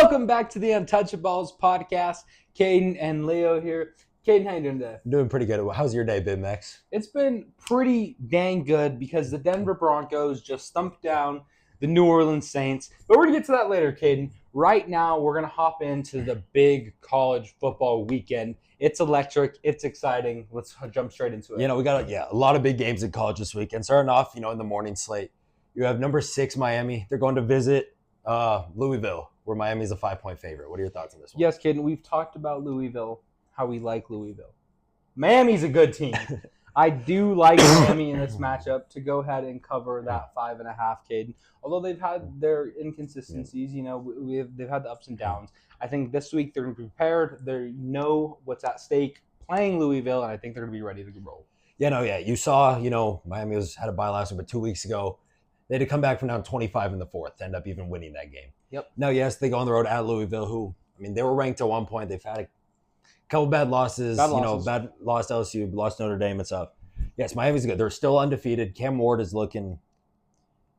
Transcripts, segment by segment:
Welcome back to the Untouchaballs podcast. Caden and Leo here. Caden, how you doing today? I'm doing pretty good. How's your day been, Max? It's been pretty dang good because the Denver Broncos just thumped down the New Orleans Saints. But we're going to get to that later, Caden. Right now, we're going to hop into the big college football weekend. It's electric. It's exciting. Let's jump straight into it. We got a lot of big games in college this weekend. Starting off, in the morning slate, you have number 6 Miami. They're going to visit Louisville, where Miami's a 5-point favorite. What are your thoughts on this one? Yes, Caden, we've talked about Louisville, how we like Louisville. Miami's a good team. I do like Miami in this matchup to go ahead and cover that 5.5, Caden. Although they've had their inconsistencies, they've had the ups and downs. I think this week they're going to be prepared. They know what's at stake playing Louisville, and I think they're going to be ready to roll. You saw, Miami had a bye last week, but 2 weeks ago, they had to come back from down 25 in the fourth to end up even winning that game. Yep. Now, yes, they go on the road at Louisville, who, they were ranked at one point. They've had a couple bad losses, bad lost LSU, lost Notre Dame and stuff. Yes, Miami's good. They're still undefeated. Cam Ward is looking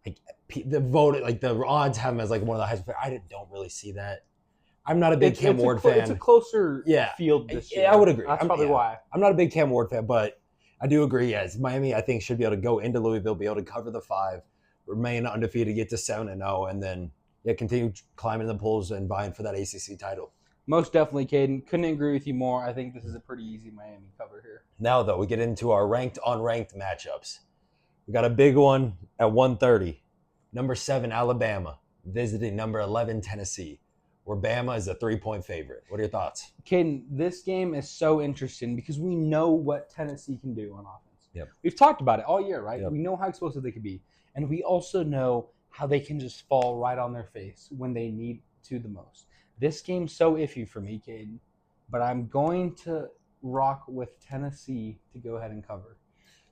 like the odds have him as like one of the highest. I don't really see that. I'm not a big Cam Ward fan. It's a closer field this year. Yeah, I would agree. That's probably why. I'm not a big Cam Ward fan, but I do agree. Yes, Miami, I think, should be able to go into Louisville, be able to cover the 5, remain undefeated, get to 7-0, and then continue climbing the polls and vying for that ACC title. Most definitely, Caden. Couldn't agree with you more. I think this is a pretty easy Miami cover here. Now, though, we get into our ranked-unranked matchups. We got a big one at 1:30. Number 7, Alabama, visiting number 11, Tennessee, where Bama is a 3-point favorite. What are your thoughts? Caden, this game is so interesting because we know what Tennessee can do on offense. Yep. We've talked about it all year, right? Yep. We know how explosive they could be. And we also know how they can just fall right on their face when they need to the most. This game's so iffy for me, Caden, but I'm going to rock with Tennessee to go ahead and cover.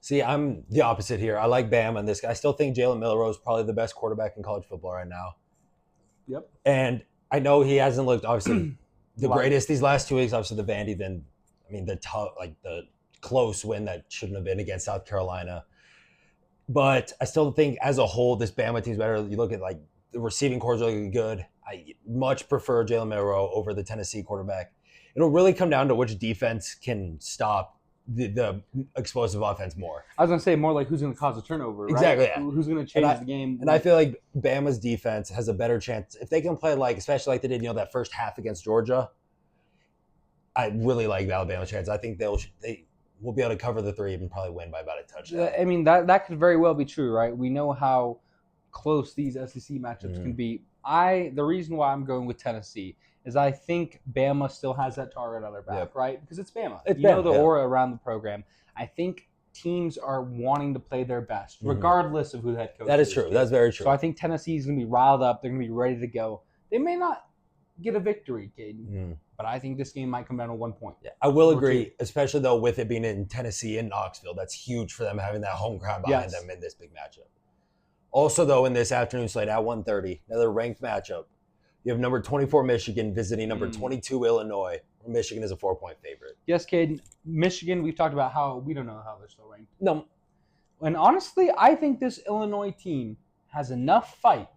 See, I'm the opposite here. I like Bama in this. I still think Jalen Milroe is probably the best quarterback in college football right now. Yep. And I know he hasn't looked, obviously, the greatest these last 2 weeks. Obviously, the Vandy, the close win that shouldn't have been against South Carolina. But I still think, as a whole, this Bama team's better. You look at, the receiving core is really good. I much prefer Jalen Milroe over the Tennessee quarterback. It'll really come down to which defense can stop the explosive offense more. I was going to say more like who's going to cause a turnover, right? Exactly, yeah. Who's going to change the game. And I feel like Bama's defense has a better chance. If they can play especially like they did, that first half against Georgia, I really like Alabama's chance. I think they will be able to cover the 3 and probably win by about a touchdown. I mean, that could very well be true, right? We know how close these SEC matchups can be. The reason why I'm going with Tennessee is I think Bama still has that target on their back, right? Because it's Bama. The aura around the program. I think teams are wanting to play their best, regardless of who the head coach is. That is true. That's very true. So I think Tennessee is going to be riled up. They're going to be ready to go. They may not get a victory, Caden, but I think this game might come down to 1 point. Yeah, I will agree, especially, though, with it being in Tennessee and Knoxville. That's huge for them, having that home crowd behind them in this big matchup. Also, though, in this afternoon slate at 1:30, another ranked matchup. You have number 24 Michigan visiting number 22 Illinois, where Michigan is a 4-point favorite. Yes, Caden. Michigan, we've talked about how we don't know how they're still ranked. No. And honestly, I think this Illinois team has enough fight,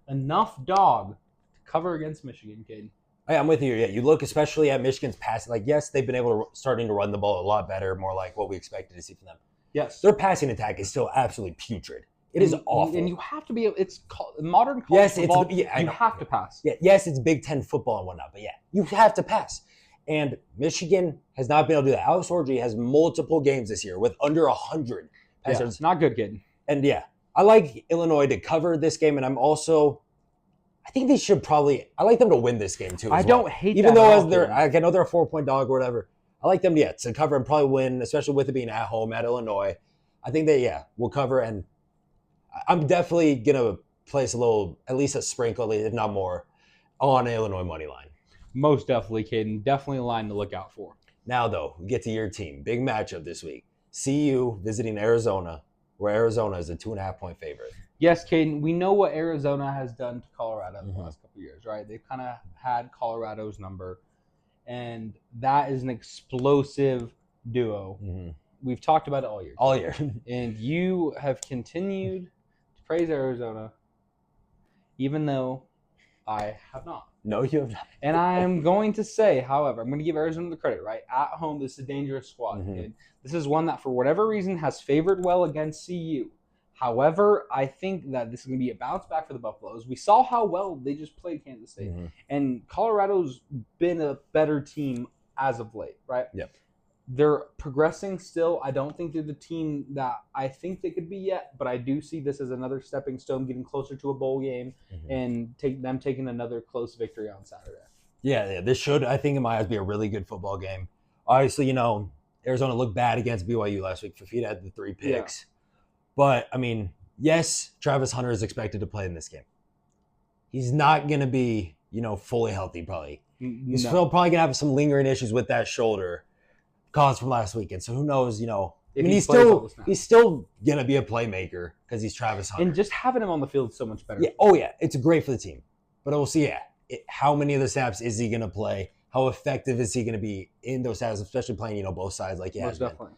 enough dog to cover against Michigan, Caden. I'm with you. Yeah, you look especially at Michigan's passing. Yes, they've been able to starting to run the ball a lot better, more like what we expected to see from them. Yes. Their passing attack is still absolutely putrid. It is awful. And you have to be – it's modern college football. You have to pass. Yeah, yes, it's Big Ten football and whatnot, but you have to pass. And Michigan has not been able to do that. Alex Orji has multiple games this year with under 100 passers. Yeah, it's not good, kid. And, I like Illinois to cover this game, and I think they should probably – I like them to win this game, too. I don't hate even that. Even though I know they're a 4-point dog or whatever. I like them, to cover and probably win, especially with it being at home at Illinois. I think they, will cover, and I'm definitely going to place at least a sprinkle, if not more, on Illinois money line. Most definitely, Caden. Definitely a line to look out for. Now, though, we get to your team. Big matchup this week. CU visiting Arizona, where Arizona is a 2.5-point favorite. Yes, Caden, we know what Arizona has done to Colorado in the last couple of years, right? They've kind of had Colorado's number, and that is an explosive duo. We've talked about it all year. All year. And you have continued to praise Arizona, even though I have not. No, you have not. And I'm going to say, however, I'm going to give Arizona the credit, right? At home, this is a dangerous squad. Mhm. This is one that, for whatever reason, has favored well against CU. However, I think that this is going to be a bounce back for the Buffaloes. We saw how well they just played Kansas State. Mhm. And Colorado's been a better team as of late, right? Yep. They're progressing still. I don't think they're the team that I think they could be yet, but I do see this as another stepping stone, getting closer to a bowl game and taking another close victory on Saturday. Yeah, this should, I think, in my eyes, be a really good football game. Obviously, Arizona looked bad against BYU last week. Fafita had the 3 picks. Yeah. But, yes, Travis Hunter is expected to play in this game. He's not going to be, fully healthy, probably. He's still probably going to have some lingering issues with that shoulder caused from last weekend. So who knows, he's still going to be a playmaker because he's Travis Hunter. And just having him on the field is so much better. Yeah. Oh, yeah. It's great for the team. But we'll see, how many of the snaps is he going to play? How effective is he going to be in those snaps, especially playing, both sides like he has been? Definitely.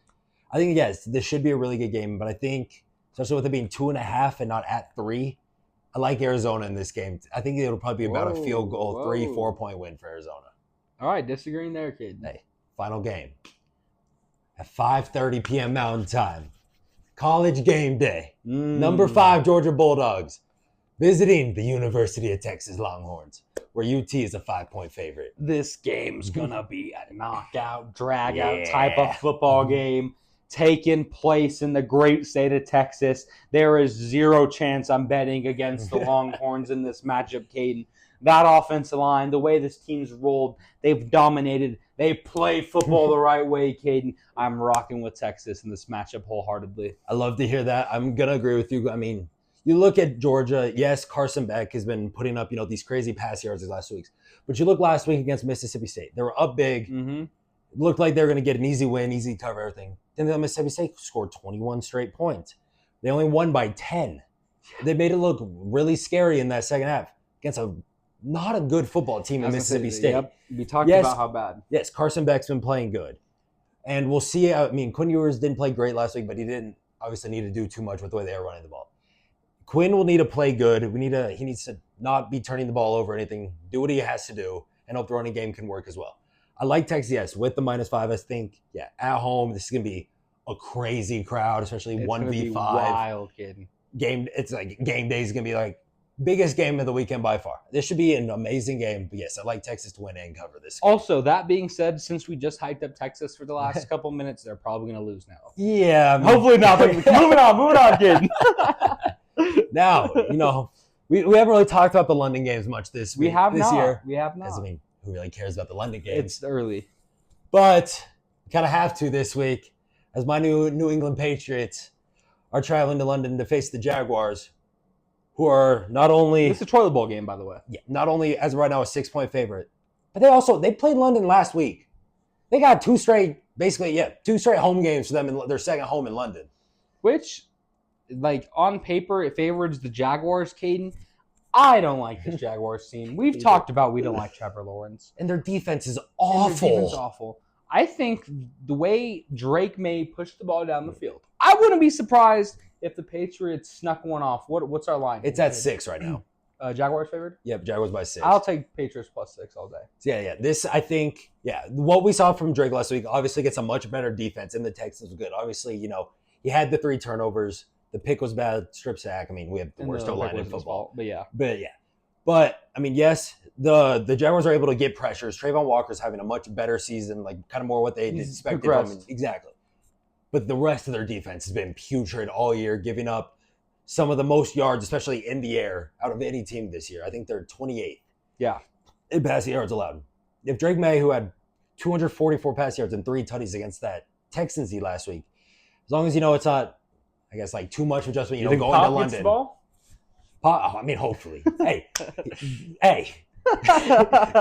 I think, yes, this should be a really good game. But I think, especially with it being 2.5 and not at 3, I like Arizona in this game. I think it'll probably be about a field goal, 3-4 point win for Arizona. All right, disagreeing there, kid. Hey, final game. At 5:30 p.m. Mountain Time. College game day. Number 5 Georgia Bulldogs visiting the University of Texas Longhorns, where UT is a 5-point favorite. This game's going to be a knockout, drag-out type of football game taking place in the great state of Texas. There is zero chance I'm betting against the Longhorns in this matchup, Caden. That offensive line, the way this team's rolled, they've dominated. They play football the right way, Caden. I'm rocking with Texas in this matchup wholeheartedly. I love to hear that. I'm going to agree with you. You look at Georgia, yes, Carson Beck has been putting up, these crazy pass yards these last weeks. But you look last week against Mississippi State. They were up big. It looked like they were going to get an easy win, easy cover, everything. Then Mississippi State scored 21 straight points. They only won by 10. They made it look really scary in that second half against not a good football team in Mississippi State. Yep. We talked about how bad. Yes, Carson Beck's been playing good. And we'll see. Quinn Ewers didn't play great last week, but he didn't obviously need to do too much with the way they were running the ball. Quinn will need to play good. He needs to not be turning the ball over or anything. Do what he has to do, and hope the running game can work as well. I like Texas, yes, with the -5. I think, at home, this is going to be a crazy crowd, especially 1v5. Wild, kid. Game. It's like game day is going to be like biggest game of the weekend by far. This should be an amazing game. But yes, I'd like Texas to win and cover this game. Also, that being said, since we just hyped up Texas for the last couple minutes, they're probably going to lose now. Yeah. Hopefully not. Moving on, kid. Now, we haven't really talked about the London games much this year. We have not. Who really cares about the London games? It's early. But we kind of have to this week, as my New England Patriots are traveling to London to face the Jaguars, who are not only... It's a toilet bowl game, by the way. Yeah, not only, as of right now, a 6-point favorite, but they played London last week. They got 2 straight home games for them in their second home in London. Which, on paper, it favors the Jaguars, Caden. I don't like this Jaguars team. We've talked about we don't like Trevor Lawrence. And their defense is awful. I think the way Drake May pushed the ball down the field, I wouldn't be surprised if the Patriots snuck one off. What's our line? It's at 6 right now. Jaguars favored? Yep, Jaguars by 6. I'll take Patriots +6 all day. So this, I think, what we saw from Drake last week obviously gets a much better defense, and the Texans were good. Obviously, he had the 3 turnovers. The pick was bad, strip sack. We have the worst O-line in football. But yes, the Jaguars are able to get pressures. Trayvon Walker's having a much better season, kind of more what they expected from him. Exactly. But the rest of their defense has been putrid all year, giving up some of the most yards, especially in the air, out of any team this year. I think they're 28th. Yeah. In passing yards allowed. If Drake May, who had 244 pass yards and 3 tutties against that Texans D last week, as long as it's not, I guess, too much adjustment, going to London. Ball? Hopefully. Hey.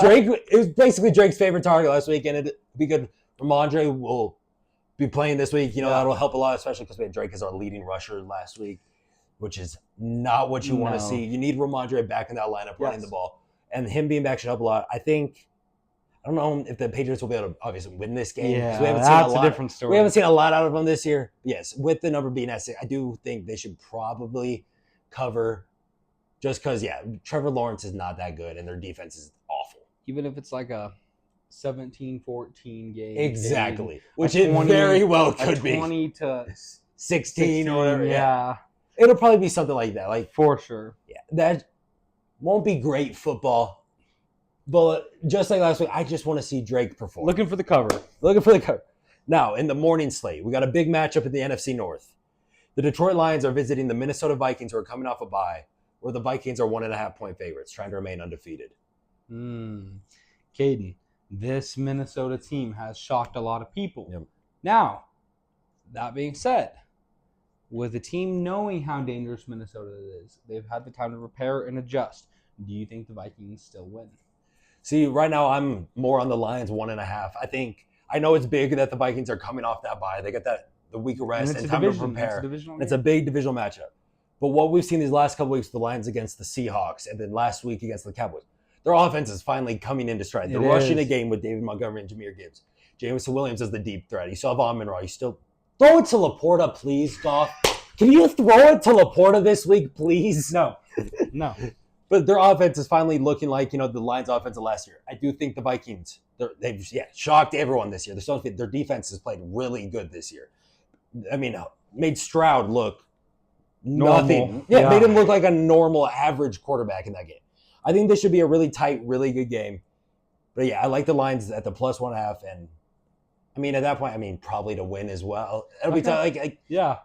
Drake, it was basically Drake's favorite target last week, and it'd be good. Ramondre will be playing this week. That'll help a lot, especially because we had Drake as our leading rusher last week, which is not what you want to see. You need Ramondre back in that lineup running the ball. And him being back should help a lot. I don't know if the Patriots will be able to obviously win this game. Yeah, we haven't that's seen a different story. We haven't seen a lot out of them this year. Yes, with the number being at 6, I do think they should probably cover Just because, Trevor Lawrence is not that good, and their defense is awful. Even if it's like a 17-14 game. Exactly. Game, Which it very well could be. 20 to 16 or whatever. Yeah. It'll probably be something like that. Like, for sure. Yeah. That won't be great football. But just like last week, I just want to see Drake perform. Looking for the cover. Now, in the morning slate, we got a big matchup in the NFC North. The Detroit Lions are visiting the Minnesota Vikings, who are coming off a bye, where the Vikings are 1.5-point favorites, trying to remain undefeated. Caden, this Minnesota team has shocked a lot of people. Yep. Now, that being said, with the team knowing how dangerous Minnesota is, they've had the time to prepare and adjust. Do you think the Vikings still win? See, right now I'm more on the Lions 1.5. I know it's big that the Vikings are coming off that bye. They got the week of rest and time to prepare. It's a big divisional matchup. But what we've seen these last couple weeks, the Lions against the Seahawks, and then last week against the Cowboys, their offense is finally coming into stride. They're rushing a game with David Montgomery and Jahmyr Gibbs. Jameson Williams is the deep threat. You saw Von Monroe. You still throw it to Laporta, please, Goff. Can you throw it to Laporta this week, please? No. But their offense is finally looking like, the Lions' offense of last year. I do think the Vikings, they've shocked everyone this year. Their defense has played really good this year. I mean, made Stroud look nothing. Yeah, made him look like a normal, average quarterback in that game. I think this should be a really tight, really good game. But I like the Lions at the +1.5. And at that point, probably to win as well. It'll be tough.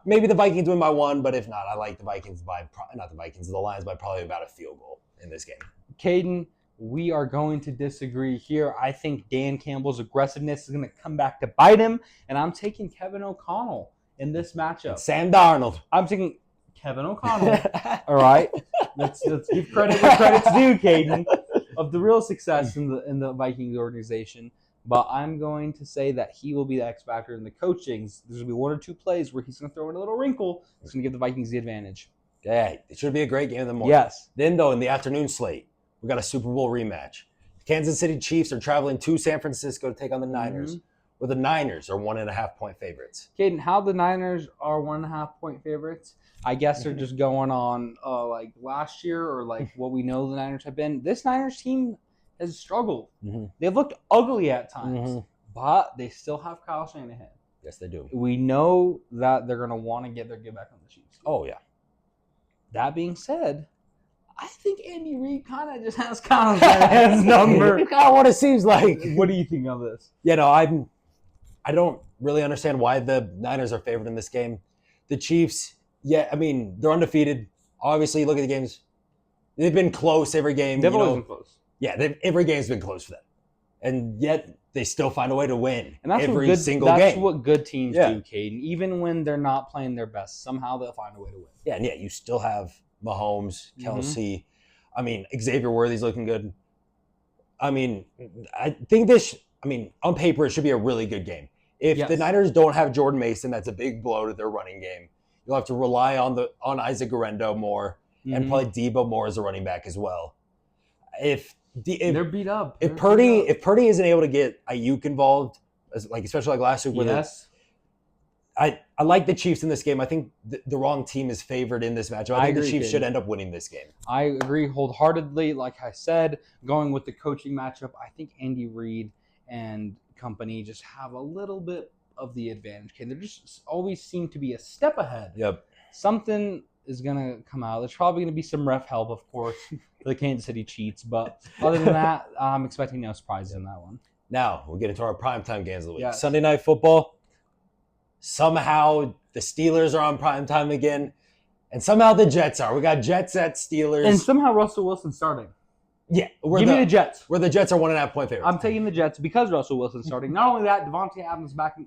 Maybe the Vikings win by 1, but if not, I like the Vikings the Lions by probably about a field goal in this game. Caden, we are going to disagree here. I think Dan Campbell's aggressiveness is going to come back to bite him, and I'm taking Kevin O'Connell in this matchup. Sam Darnold. I'm taking Kevin O'Connell. All right, let's give credit where credit's due, Caden, of the real success in the Vikings organization. But I'm going to say that he will be the X factor in the coaching. There's going to be 1 or 2 plays where he's going to throw in a little wrinkle. It's going to give the Vikings the advantage. Yeah, it should be a great game in the morning. Yes. Then, though, in the afternoon slate, we got a Super Bowl rematch. The Kansas City Chiefs are traveling to San Francisco to take on the Niners, where the Niners are 1.5-point favorites. Caden, how the Niners are 1.5-point favorites? I guess they're just going on like last year or like what we know the Niners have been. This Niners team has struggled. They've looked ugly at times, but they still have Kyle Shanahan. Yes, they do. We know that they're going to want to get their get back on the Chiefs. Oh, yeah. That being said, I think Andy Reid kind of just has Kyle Shanahan's number. Kind of what it seems like. What do you think of this? I don't really understand why the Niners are favored in this game. The Chiefs, they're undefeated. Obviously, look at the games. They've been close every game. They've always been close. Yeah, every game's been close for them. And yet, they still find a way to win and every single game. That's what good teams do, Caden. Even when they're not playing their best, somehow they'll find a way to win. Yeah, and you still have Mahomes, Kelsey. Xavier Worthy's looking good. I think on paper, it should be a really good game. If the Niners don't have Jordan Mason, that's a big blow to their running game. You'll have to rely on Isaac Guerrendo more and probably Debo more as a running back as well. If they're beat up. If Purdy isn't able to get Ayuk involved, especially like last week with I like the Chiefs in this game. I think the wrong team is favored in this matchup. I think the Chiefs should end up winning this game. I agree wholeheartedly. Like I said, going with the coaching matchup, I think Andy Reid and company just have a little bit of the advantage. Okay, they just always seem to be a step ahead. Yep. Something is going to come out. There's probably going to be some ref help, of course, for the Kansas City Chiefs. But other than that, I'm expecting no surprises in that one. Now, we'll get into our primetime games of the week. Yes. Sunday Night Football. Somehow, the Steelers are on primetime again. And somehow the Jets are. We got Jets at Steelers. And somehow Russell Wilson's starting. Yeah. Give me the Jets. Where the Jets are 1.5-point favorites. I'm taking the Jets because Russell Wilson's starting. Not only that, Devontae Adams back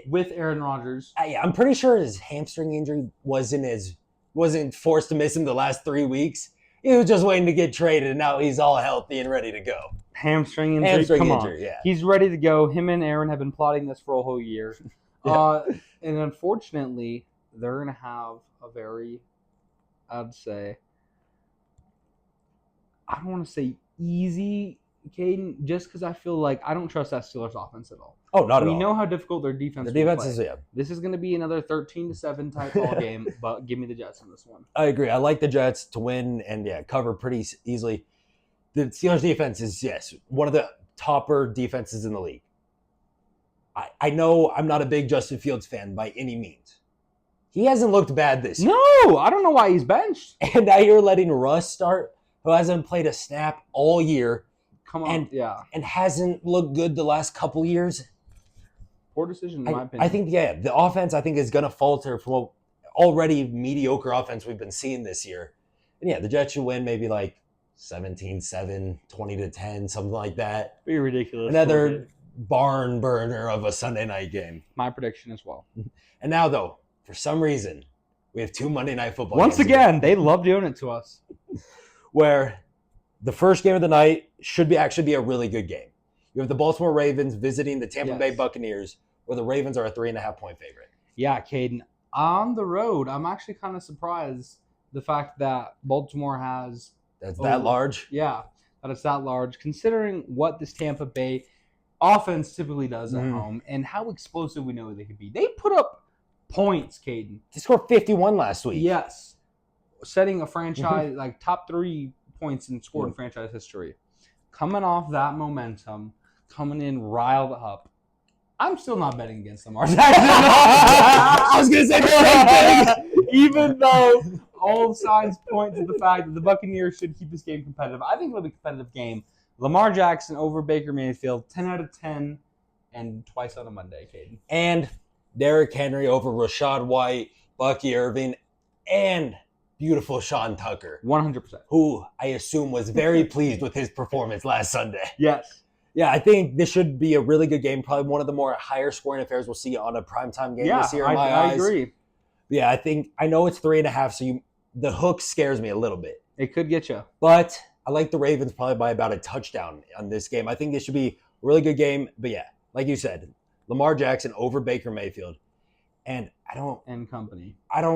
with Aaron Rodgers. I'm pretty sure his hamstring injury wasn't forced to miss him the last 3 weeks. He was just waiting to get traded, and now he's all healthy and ready to go. Hamstring injury, yeah. He's ready to go. Him and Aaron have been plotting this for a whole year. And unfortunately, they're going to have a very, I'd say, I don't want to say easy, Caden, just because I feel like I don't trust that Steelers offense at all. Oh, not at We all. know how difficult their defense The defense will play. is This is going to be another 13-7 type ball game, but give me the Jets on this one. I agree. I like the Jets to win and cover pretty easily. The Steelers defense is one of the topper defenses in the league. I know I'm not a big Justin Fields fan by any means. He hasn't looked bad this year. No, I don't know why he's benched. And now you're letting Russ start, who hasn't played a snap all year. Come on, And hasn't looked good the last couple years. Poor decision, in my opinion. I think, the offense, is going to falter from what already mediocre offense we've been seeing this year. And, the Jets should win maybe like 17-7, 20-10, something like that. Be ridiculous. Another barn burner of a Sunday night game. My prediction as well. And now, though, for some reason, we have 2 Monday Night Football Once games again, they love doing it to us. where the first game of the night should actually be a really good game. You have the Baltimore Ravens visiting the Tampa Bay Buccaneers, where the Ravens are a 3.5-point favorite. Yeah, Caden. On the road, I'm actually kind of surprised the fact that Baltimore has... That's that large? Yeah, that it's that large, considering what this Tampa Bay offense typically does at home and how explosive we know they could be. They put up points, Caden. They scored 51 last week. Yes. Setting a franchise, like top 3 points in scored in franchise history. Coming off that momentum, coming in riled up. I'm still not betting against Lamar Jackson. I was going to say the same thing. Even though all signs point to the fact that the Buccaneers should keep this game competitive. I think it'll be a competitive game. Lamar Jackson over Baker Mayfield, 10 out of 10, and twice on a Monday, Caden. And Derrick Henry over Rashad White, Bucky Irving, and beautiful Sean Tucker. 100%. Who I assume was very pleased with his performance last Sunday. Yes. Yeah, I think this should be a really good game. Probably one of the more higher scoring affairs we'll see on a primetime game this year in my eyes. I agree. Yeah, I know it's 3.5, so the hook scares me a little bit. It could get you. But I like the Ravens probably by about a touchdown on this game. I think this should be a really good game. But like you said, Lamar Jackson over Baker Mayfield. And I don't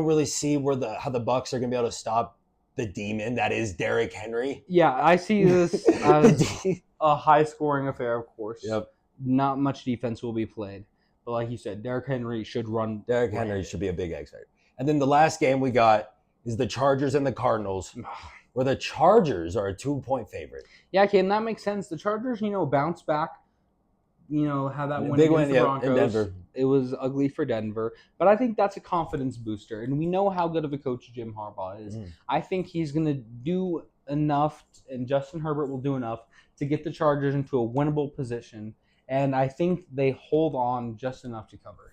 really see how the Bucs are going to be able to stop the demon that is Derrick Henry. Yeah, I see this as a high-scoring affair, of course. Yep. Not much defense will be played. But like you said, Derrick Henry should run. Derrick Henry should be a big X factor. And then the last game we got is the Chargers and the Cardinals, where the Chargers are a 2-point favorite. Yeah, okay, and that makes sense. The Chargers, bounce back, have that win big against win the Broncos. in Denver. It was ugly for Denver. But I think that's a confidence booster. And we know how good of a coach Jim Harbaugh is. I think he's going to do enough, and Justin Herbert will do enough to get the Chargers into a winnable position. And I think they hold on just enough to cover.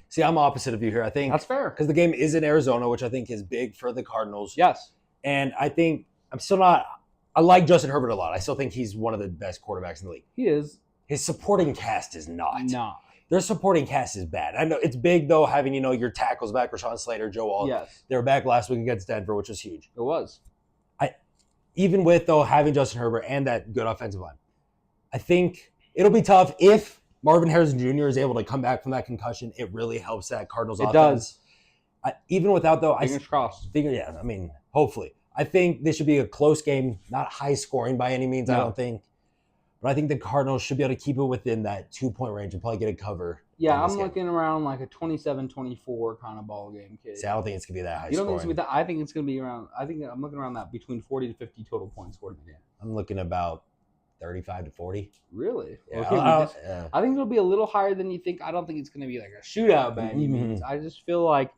See, I'm opposite of you here. I think that's fair. Because the game is in Arizona, which I think is big for the Cardinals. Yes. And I think I like Justin Herbert a lot. I still think he's one of the best quarterbacks in the league. He is. His supporting cast is not. No. Their supporting cast is bad. I know it's big, though, having, your tackles back, Rashawn Slater, Joe Alt. Yes. They were back last week against Denver, which was huge. It was. Even with, though, having Justin Herbert and that good offensive line, I think it'll be tough if Marvin Harrison Jr. is able to come back from that concussion. It really helps that Cardinals offense. It does. Even without, though, fingers crossed. Hopefully. I think this should be a close game, not high scoring by any means, I don't think. But I think the Cardinals should be able to keep it within that 2-point range and probably get a cover. Yeah, I'm looking around like a 27-24 kind of ball game, kid. See, I don't think it's going to be that high You don't scoring. think it's going to be that? I think it's going to be around, I'm looking around that between 40 to 50 total points scored in the game. I'm looking about 35 to 40. Really? Yeah, okay, I think it'll be a little higher than you think. I don't think it's going to be like a shootout by any means. I just feel like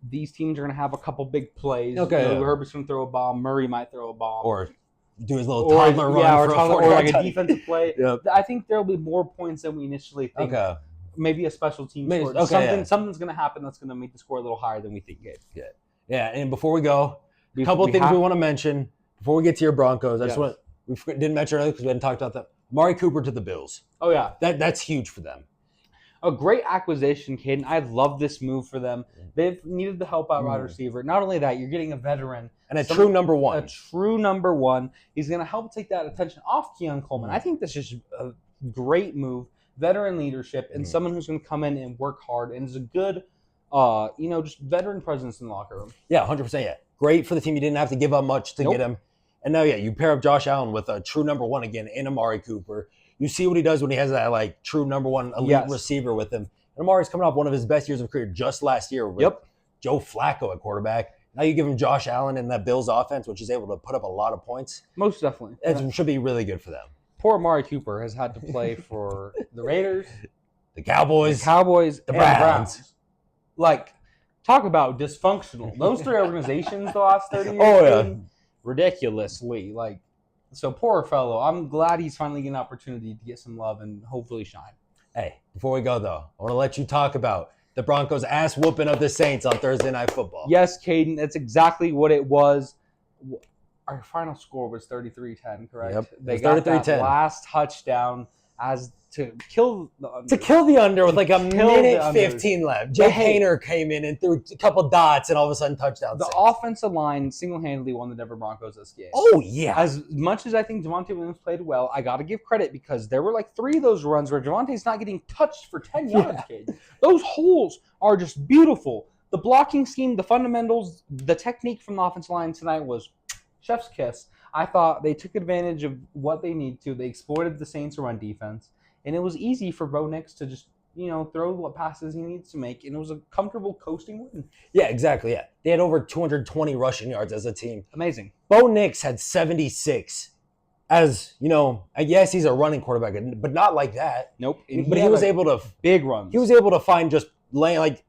these teams are going to have a couple big plays. Okay. Herbert's going to throw a bomb. Murray might throw a bomb. Or do his little toddler run or like a defensive play. Yep. I think there will be more points than we initially think. Okay. Maybe a special team score. Something's going to happen that's going to make the score a little higher than we think. Yeah, and before we go, a couple of things we want to mention before we get to your Broncos. We didn't mention earlier because we hadn't talked about that. Amari Cooper to the Bills. Oh, yeah. That's huge for them. A great acquisition, Caden. I love this move for them. They've needed the help out wide receiver. Not only that, you're getting a veteran. And true number one. A true number one. He's going to help take that attention off Keon Coleman. I think this is a great move. Veteran leadership and someone who's going to come in and work hard and is a good, just veteran presence in the locker room. Yeah, 100%. Yeah. Great for the team. You didn't have to give up much to get him. And now, you pair up Josh Allen with a true number one again in Amari Cooper. You see what he does when he has that like true number one elite Yes. receiver with him. And Amari's coming off one of his best years of career just last year with Joe Flacco at quarterback. Now you give him Josh Allen in that Bills offense, which is able to put up a lot of points. Most definitely. It should be really good for them. Poor Amari Cooper has had to play for the Raiders, The Cowboys, the the Browns. Like, talk about dysfunctional. Those three organizations the last 30 years. Oh, yeah. Ridiculously. Like, so poor fellow. I'm glad he's finally getting an opportunity to get some love and hopefully shine. Hey, before we go, though, I want to let you talk about the Broncos' ass whooping of the Saints on Thursday Night Football. Yes, Caden, that's exactly what it was. Our final score was 33-10, correct? Yep. They got that 33-10. last touchdown as to kill the under. To kill the under with like a minute the 15 left. Jay Hayner came in and threw a couple dots and all of a sudden touchdown. The offensive line single-handedly won the Denver Broncos this game. Oh, yeah. As much as I think Javonte Williams played well, I got to give credit because there were like 3 of those runs where Javonte's not getting touched for 10 yards, kid. Those holes are just beautiful. The blocking scheme, the fundamentals, the technique from the offensive line tonight was chef's kiss. I thought they took advantage of what they need to. They exploited the Saints' run defense, and it was easy for Bo Nix to just, throw what passes he needs to make, and it was a comfortable coasting win. Yeah, exactly, yeah. They had over 220 rushing yards as a team. Amazing. Bo Nix had 76. As, yes, he's a running quarterback, but not like that. Nope. But he was able to big runs. He was able to find just laying like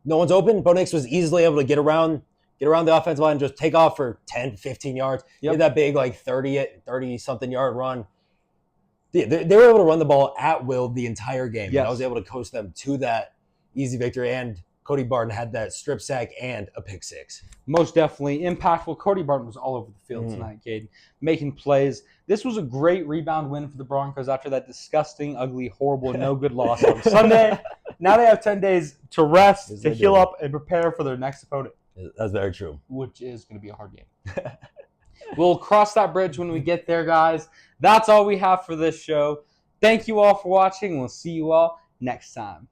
no one's open. Bo Nix was easily able to get around the offensive line and just take off for 10, 15 yards. Yep. He had that big like 30-something yard run. They were able to run the ball at will the entire game. Yes. And I was able to coast them to that easy victory. And Cody Barton had that strip sack and a pick six. Most definitely impactful. Cody Barton was all over the field tonight, Cade, making plays. This was a great rebound win for the Broncos after that disgusting, ugly, horrible, no good loss on Sunday. Now they have 10 days to rest, to heal up, and prepare for their next opponent. That's very true. Which is going to be a hard game. We'll cross that bridge when we get there, guys. That's all we have for this show. Thank you all for watching. We'll see you all next time.